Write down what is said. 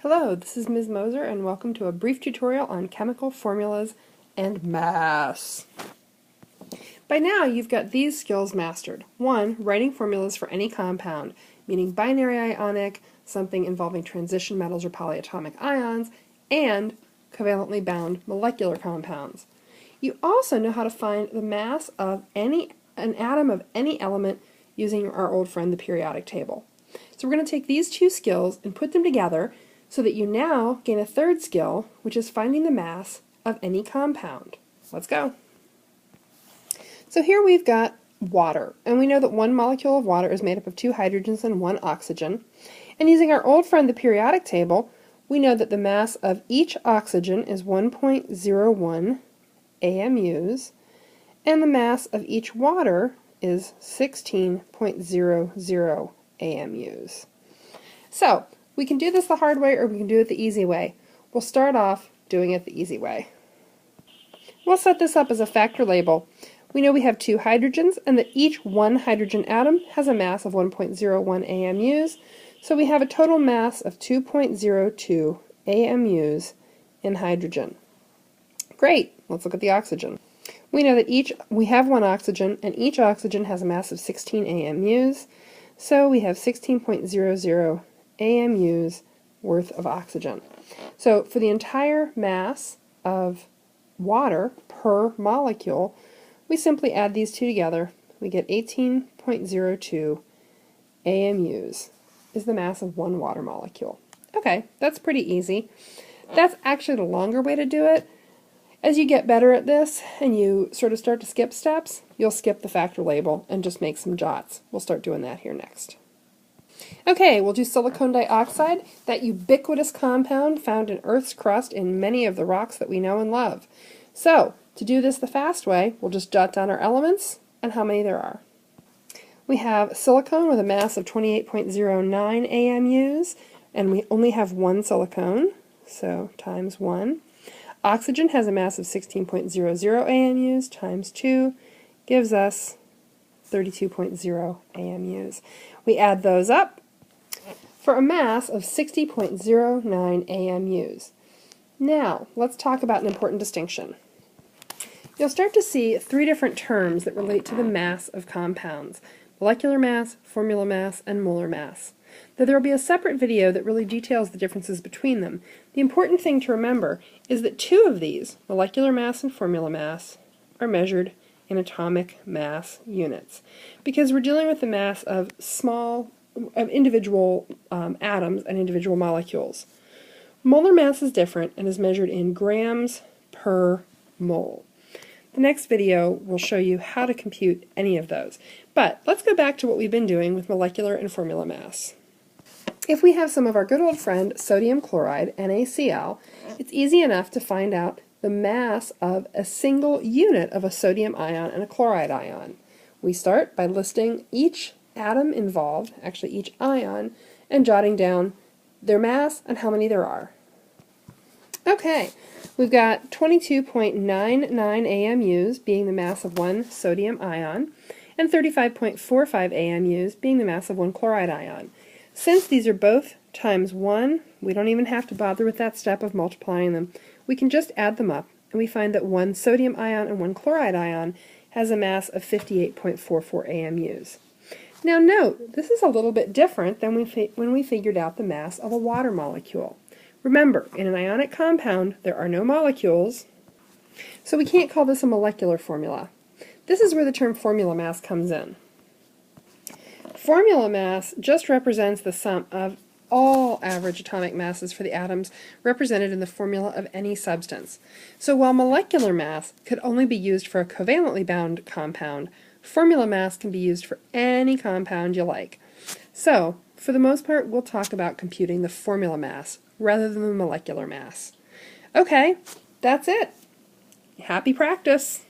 Hello, this is Ms. Moser and welcome to a brief tutorial on chemical formulas and mass. By now you've got these skills mastered. 1. Writing formulas for any compound, meaning binary ionic, something involving transition metals or polyatomic ions, and covalently bound molecular compounds. You also know how to find the mass of an atom of any element using our old friend the periodic table. So we're going to take these two skills and put them together so that you now gain a third skill, which is finding the mass of any compound. Let's go. So here we've got water, and we know that one molecule of water is made up of 2 hydrogens and 1 oxygen. And using our old friend the periodic table, we know that the mass of each oxygen is 1.01 AMUs, and the mass of each water is 16.00 AMUs. So, we can do this the hard way or we can do it the easy way. We'll start off doing it the easy way. We'll set this up as a factor label. We know we have 2 hydrogens and that each one hydrogen atom has a mass of 1.01 AMUs, so we have a total mass of 2.02 AMUs in hydrogen. Great! Let's look at the oxygen. We know that we have 1 oxygen and each oxygen has a mass of 16 AMUs, so we have 16.00 AMUs worth of oxygen. So for the entire mass of water per molecule, we simply add these two together. We get 18.02 AMUs is the mass of one water molecule. Okay, that's pretty easy. That's actually the longer way to do it. As you get better at this and you sort of start to skip steps, you'll skip the factor label and just make some jots. We'll start doing that here next. Okay, we'll do silicon dioxide, that ubiquitous compound found in Earth's crust in many of the rocks that we know and love. So, to do this the fast way, we'll just jot down our elements and how many there are. We have silicon with a mass of 28.09 AMUs, and we only have 1 silicon, so times 1. Oxygen has a mass of 16.00 AMUs times 2 gives us 32.0 AMUs. We add those up for a mass of 60.09 AMUs. Now, let's talk about an important distinction. You'll start to see 3 different terms that relate to the mass of compounds: molecular mass, formula mass, and molar mass. Though there will be a separate video that really details the differences between them, the important thing to remember is that 2 of these, molecular mass and formula mass, are measured in atomic mass units, because we're dealing with the mass of individual atoms and individual molecules. Molar mass is different and is measured in grams per mole. The next video will show you how to compute any of those. But let's go back to what we've been doing with molecular and formula mass. If we have some of our good old friend sodium chloride, NaCl, it's easy enough to find out the mass of a single unit of a sodium ion and a chloride ion. We start by listing each atom involved, actually each ion, and jotting down their mass and how many there are. Okay, we've got 22.99 AMUs being the mass of 1 sodium ion, and 35.45 AMUs being the mass of 1 chloride ion. Since these are both times 1, we don't even have to bother with that step of multiplying them. We can just add them up, and we find that 1 sodium ion and 1 chloride ion has a mass of 58.44 AMUs. Now note, this is a little bit different than when we figured out the mass of a water molecule. Remember, in an ionic compound, there are no molecules, so we can't call this a molecular formula. This is where the term formula mass comes in. Formula mass just represents the sum of all average atomic masses for the atoms represented in the formula of any substance. So while molecular mass could only be used for a covalently bound compound, formula mass can be used for any compound you like. So, for the most part, we'll talk about computing the formula mass rather than the molecular mass. Okay, that's it. Happy practice!